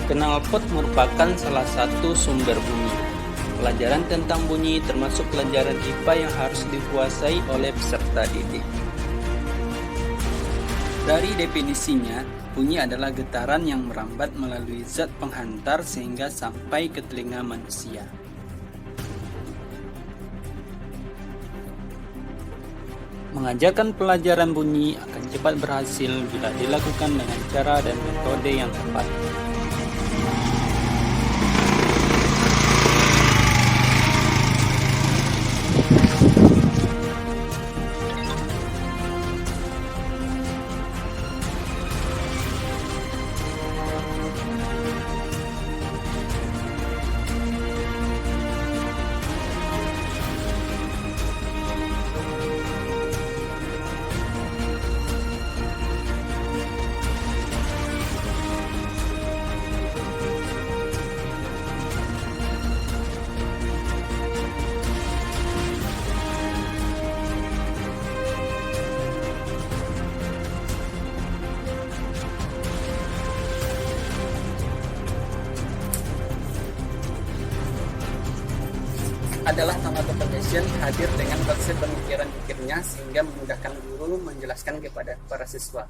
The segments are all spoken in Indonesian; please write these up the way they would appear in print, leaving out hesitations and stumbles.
Knalpot merupakan salah satu sumber bunyi. Pelajaran tentang bunyi termasuk pelajaran IPA yang harus dikuasai oleh peserta didik. Dari definisinya, bunyi adalah getaran yang merambat melalui zat penghantar sehingga sampai ke telinga manusia. Mengajarkan pelajaran bunyi akan cepat berhasil bila dilakukan dengan cara dan metode yang tepat. Adalah Tamato Foundation hadir dengan konsep pemikiran-pikirnya sehingga memudahkan guru menjelaskan kepada para siswa.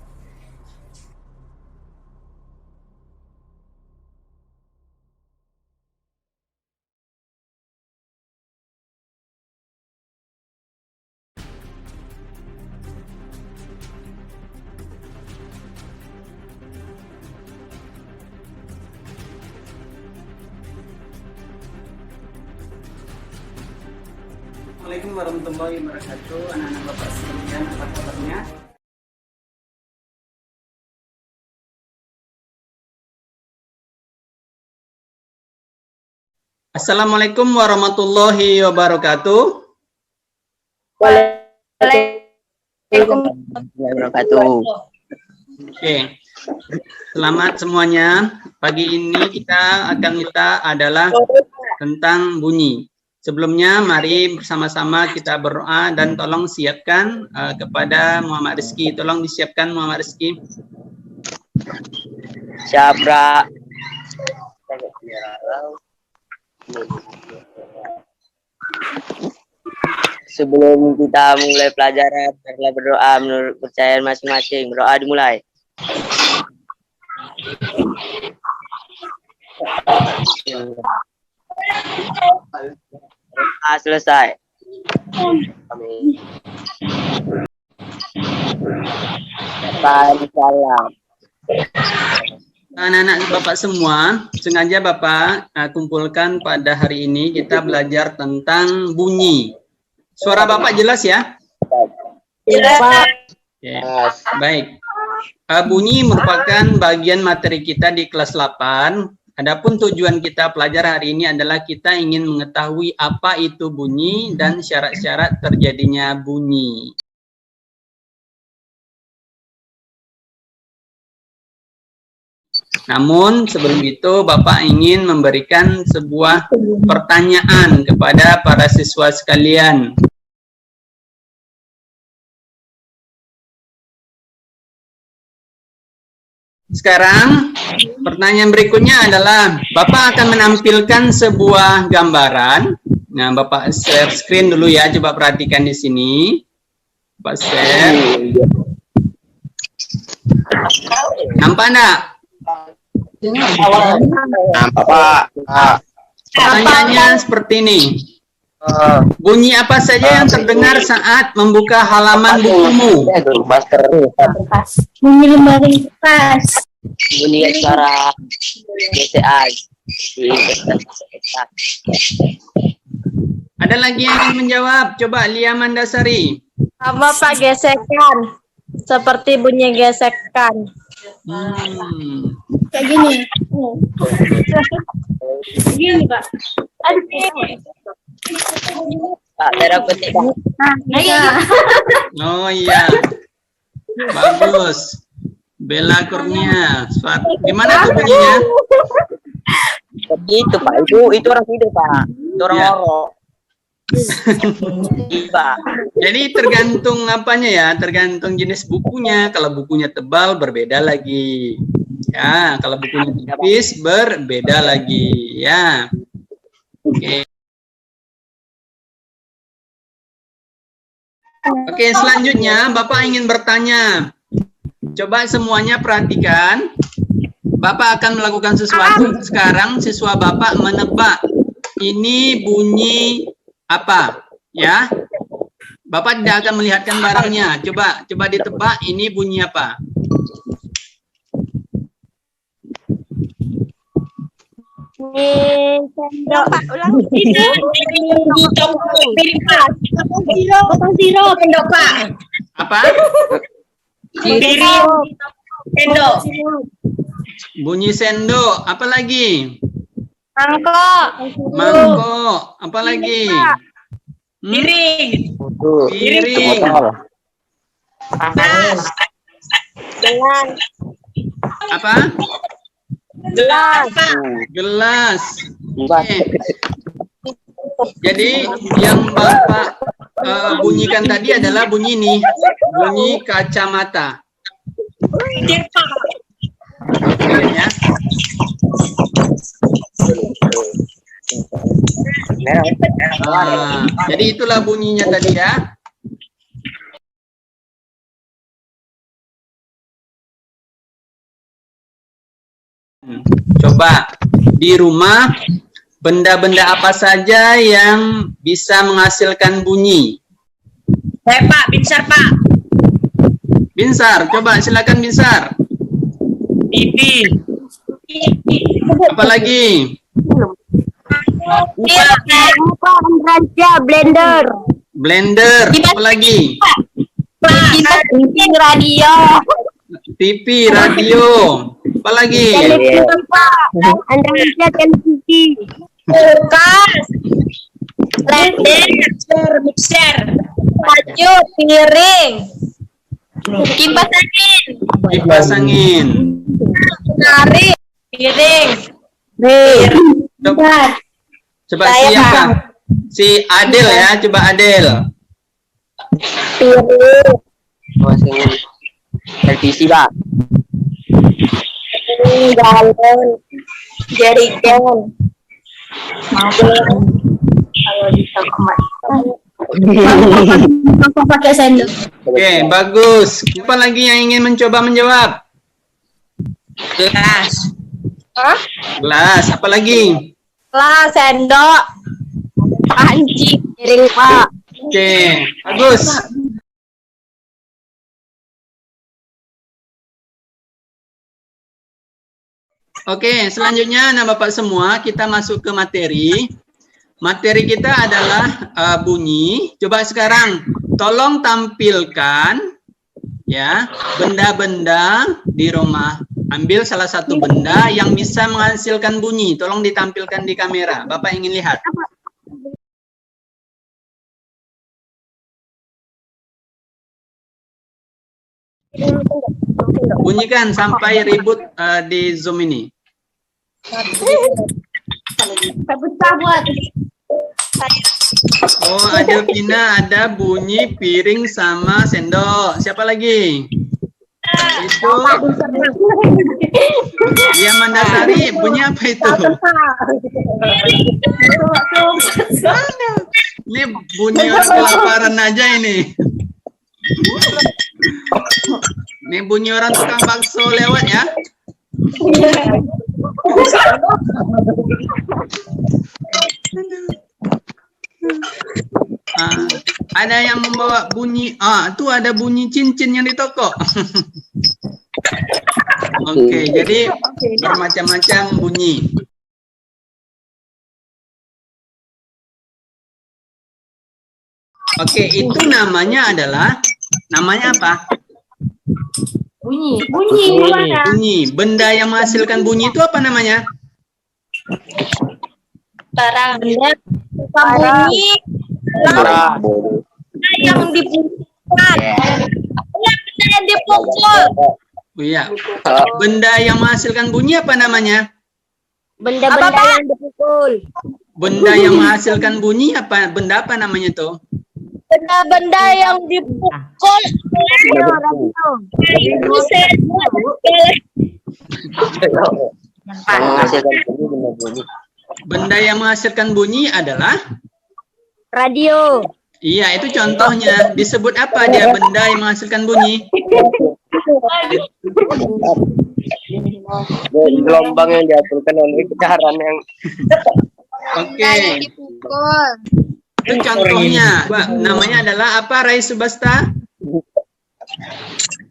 Assalamualaikum warahmatullahi wabarakatuh. Anak-anak Bapak sekalian, apa kabarnya? Assalamualaikum warahmatullahi wabarakatuh. Waalaikumsalam warahmatullahi wabarakatuh. Oke, selamat semuanya. Pagi ini kita adalah tentang bunyi. Sebelumnya, mari bersama-sama kita berdoa dan tolong siapkan kepada Muhammad Rizky. Tolong disiapkan Muhammad Rizky. Syabra. Sebelum kita mulai pelajaran, marilah berdoa menurut kepercayaan masing-masing. Berdoa dimulai. Selesai. Salam. Anak-anak Bapak semua, sengaja Bapak kumpulkan pada hari ini kita belajar tentang bunyi. Suara Bapak jelas ya? Jelas. Oke, baik. Bunyi merupakan bagian materi kita di kelas 8. Adapun tujuan kita pelajar hari ini adalah kita ingin mengetahui apa itu bunyi dan syarat-syarat terjadinya bunyi. Namun sebelum itu Bapak ingin memberikan sebuah pertanyaan kepada para siswa sekalian. Sekarang pertanyaan berikutnya adalah Bapak akan menampilkan sebuah gambaran. Nah, Bapak share screen dulu ya, coba perhatikan di sini. Bapak share. Nampak enggak? Nampak. Pertanyaannya seperti ini. Bunyi apa saja yang terdengar saat membuka halaman bukumu? Bunyi lembaring kertas. Bunyi suara GCA. Ada lagi yang ingin menjawab? Coba Lia Mandasari. Apa Pak, gesekan? Seperti bunyi gesekan. Kayak gini. Gini Pak. Pak, merah putih. Oh iya. Bagus. Bella Kurnia. Gimana tuh bunyinya? Itu Pak, itu orang tidur Pak. Itu orang loro. Iya. Jadi tergantung apanya ya, tergantung jenis bukunya. Kalau bukunya tebal berbeda lagi. Ya, kalau bukunya tipis berbeda lagi ya. Oke. Oke, selanjutnya Bapak ingin bertanya. Coba semuanya perhatikan. Bapak akan melakukan sesuatu. Sekarang siswa Bapak menebak. Ini bunyi apa? Ya. Bapak tidak akan melihatkan barangnya. Coba ditebak ini bunyi apa? Pak, ulang sendok, Pak. Apa? Piring. Sendok. Bunyi sendok. Apa lagi? Mangkok. Mangkok. Apa lagi? Piring. Piring. Gelas. Gelas. Apa? Gelas. Gelas. Oke. Jadi yang Bapak bunyikan tadi adalah bunyi ini. Bunyi kacamata. Oke ya. Jadi itulah bunyinya tadi ya. Coba di rumah benda-benda apa saja yang bisa menghasilkan bunyi? Pak, pinsar, Pak. Binsar, coba silakan Binsar. TV. Apa lagi? Blender. Blender, apa lagi? Radio. TV, radio, apa lagi? Televisi. Kulkas. Blender. Mixer. Baju, piring. Kipas angin. Kipas angin. Nari. Piring. Coba siapa? Si Adel ya, coba Adel. Piring. Televisi, Pak. Galon. Jerigen. Kalau bisa pakai sendok. Oke, bagus. Siapa lagi yang ingin mencoba menjawab? Gelas. Gelas, apa lagi? Gelas, sendok. Panci. Piring, Pak. Oke, bagus. Oke, selanjutnya anak Bapak semua kita masuk ke materi. Materi kita adalah bunyi. Coba sekarang tolong tampilkan ya benda-benda di rumah. Ambil salah satu benda yang bisa menghasilkan bunyi. Tolong ditampilkan di kamera. Bapak ingin lihat. Bunyikan sampai ribut di Zoom ini. Sabut-sabut. Oh, ada Vina, ada bunyi piring sama sendok. Siapa lagi? Itu dia Mandasari, bunyi apa itu? Ini bunyi orang kelaparan aja ini. Ini bunyi orang tukang bakso lewat ya. Ada yang membawa bunyi, itu ada bunyi cincin yang di toko. Oke, jadi bermacam-macam bunyi. Oke, itu namanya adalah, namanya apa? Bunyi. Bunyi. Benda yang menghasilkan bunyi itu apa namanya? Barang. Bunyi. Yang dipukul. Benda yang dipukul. Oh iya. Benda yang menghasilkan bunyi apa namanya? Benda-benda yang dipukul. Benda yang menghasilkan bunyi apa? Benda apa namanya tuh? Benda-benda yang dipukul. Yang menghasilkan bunyi. Benda yang menghasilkan bunyi adalah? Radio. Iya, itu contohnya. Disebut apa dia benda yang menghasilkan bunyi? Gelombang yang dihasilkan oleh getaran yang Oke. Dipukul. Itu contohnya. Namanya adalah apa, Rai Subasta?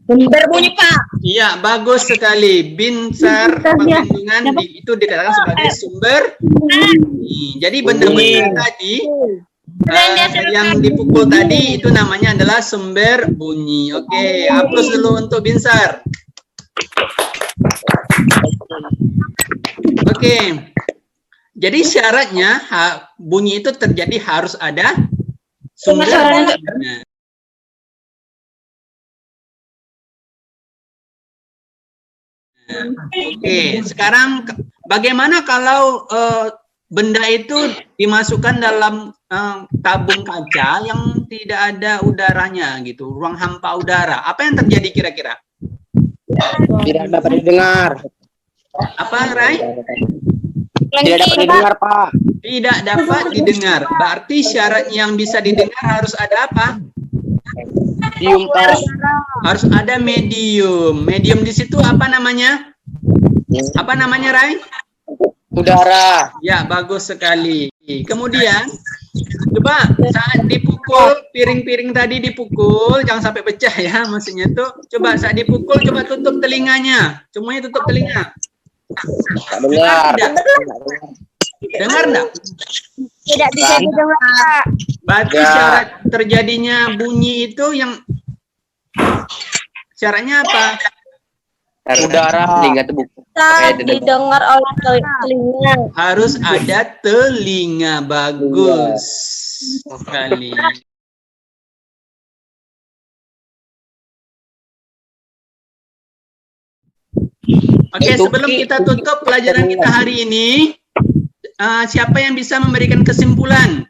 Berbunyi, Pak. Iya, bagus sekali. Binsar perlindungan itu dikatakan sebagai sumber bunyi. Jadi benda-benda tadi yang dipukul tadi itu namanya adalah sumber bunyi. Oke, aplaus dulu untuk Binsar. Oke. Jadi syaratnya bunyi itu terjadi harus ada sumber bunyinya. Oke, sekarang bagaimana kalau benda itu dimasukkan dalam tabung kaca yang tidak ada udaranya gitu, ruang hampa udara. Apa yang terjadi kira-kira? tidak dapat didengar. Apa, Rai? Tidak dapat didengar, Pak. Tidak dapat didengar. Berarti syarat yang bisa didengar harus ada apa? Medium, Pak. Harus ada medium. Medium di situ apa namanya? Apa namanya, Rai? Udara. Ya, bagus sekali. Kemudian, coba saat dipukul, piring-piring tadi dipukul, jangan sampai pecah ya, maksudnya tuh. Coba saat dipukul, coba tutup telinganya. Semuanya tutup telinga. Tak dengar. Dengar enggak? Tidak bisa didengar, Pak. Berarti syarat terjadinya bunyi itu yang syaratnya apa? Udara. Telinga itu bukan. Bisa didengar oleh telinga. Harus ada telinga. Bagus sekali. Oke, sebelum kita tutup pelajaran kita hari ini, siapa yang bisa memberikan kesimpulan?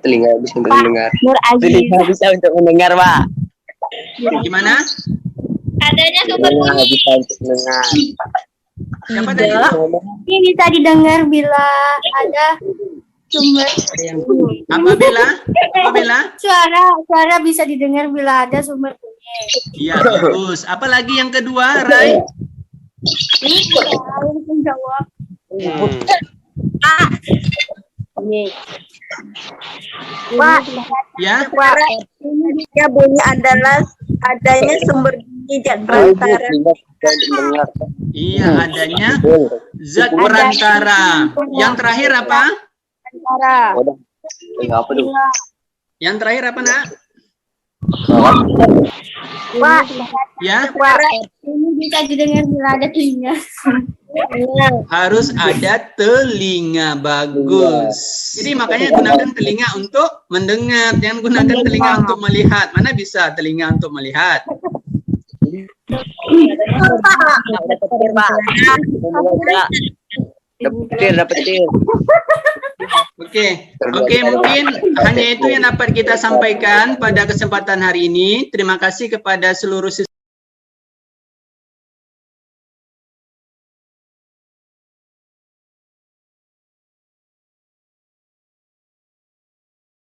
Telinga bisa untuk mendengar. Nur Aziz. Telinga bisa untuk mendengar, Pak. Gimana? Adanya sumber Telinga bunyi. bisa untuk mendengar. Siapa tadi? Ini bisa didengar bila ada sumber Apabila? Apabila? suara bisa didengar bila ada sumber bunyi. Iya, bagus. Apalagi yang kedua, Rai? Ini harus menjawab. Pak, Ya, suara ini dia bunyi adalah adanya sumber bunyi antara Telinga bisa untuk mendengar. iya adanya zat perantara. Yang terakhir apa? antara. Udah. Telinga apa tuh? Yang terakhir apa, Nak? Pak, Ya, suara ini bisa didengar bila ada telinga. harus ada telinga. Bagus. Jadi makanya gunakan telinga untuk mendengar, jangan gunakan telinga untuk melihat. Mana bisa telinga untuk melihat? Dapat petir, Pak. Dapat petir. Oke, mungkin hanya itu yang dapat kita sampaikan pada kesempatan hari ini. Terima kasih kepada seluruh siswa